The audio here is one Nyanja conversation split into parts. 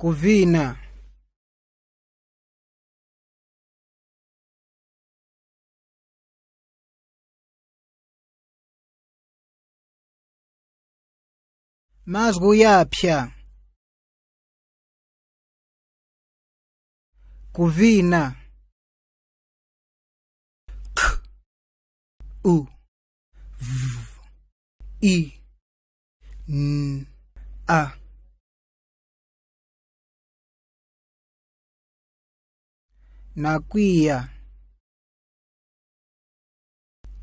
Kuvina. Mazgu yapya. Kuvina. K U V I N A. Nakwiya.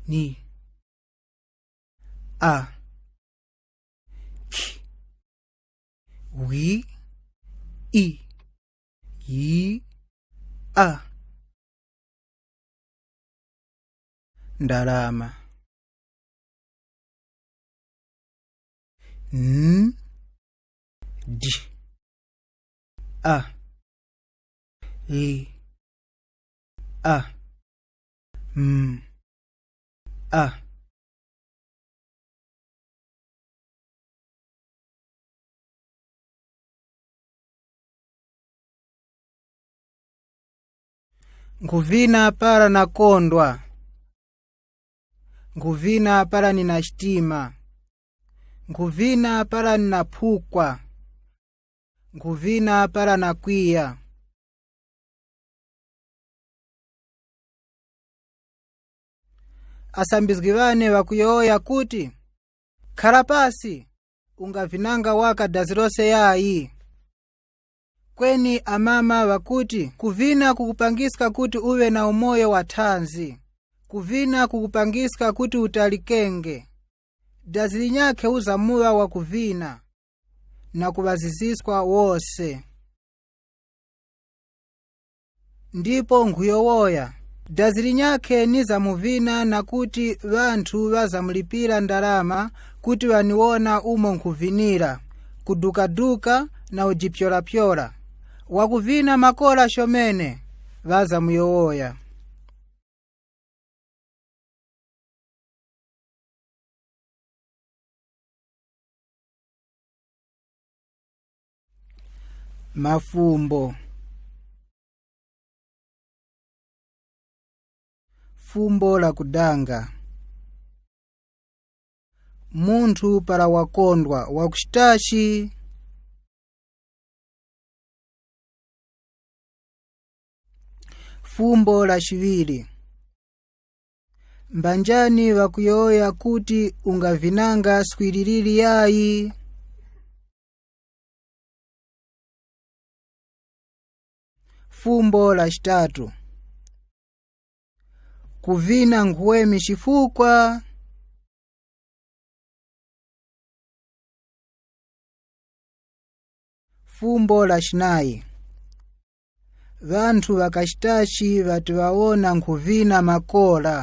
Ni A K Wi I Yi A. Ndalama. N D A L A M A. Nkuvina para nakondwa. Nkuvina para ninashtima. Nkuvina para ninapukwa. Nkuvina para nakwiya. Asambizgi bane bakuyoya kuti karapasi ungavinanga waka dazirose yayi. Kweni amama bakuti kuvina kukupangiska kuti uwe na umoyo wa tanzi. Kuvina kukupangiska kuti utalikenge. Dazilinyake uza muwa wa kuvina na kubaziziswa wose. Ndipo nkuyowoya dazilinyake niza muvina na kuti vantu baza mulipira ndalama kuti waniwona umo nkuvinira kudukaduka na ujipyorapyora. Wakuvina makola shomene baza muyowoya. Mafumbo. Fumbo la kudanga. Muntu para wakondwa wakushitashi. Fumbo la shivili. Mbanjani wakuyoya kuti ungavinanga skwililili yayi. Fumbo la shitatu. Kuvina nguwemi shifukwa. Fumbo la shinayi. Vantu wakashitashi watiwaona nkuvina makola.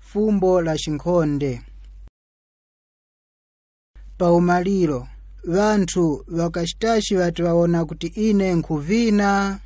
Fumbo la shinkonde. Paumaliro vantu wakashitashi watiwaona kuti ine nkuvina.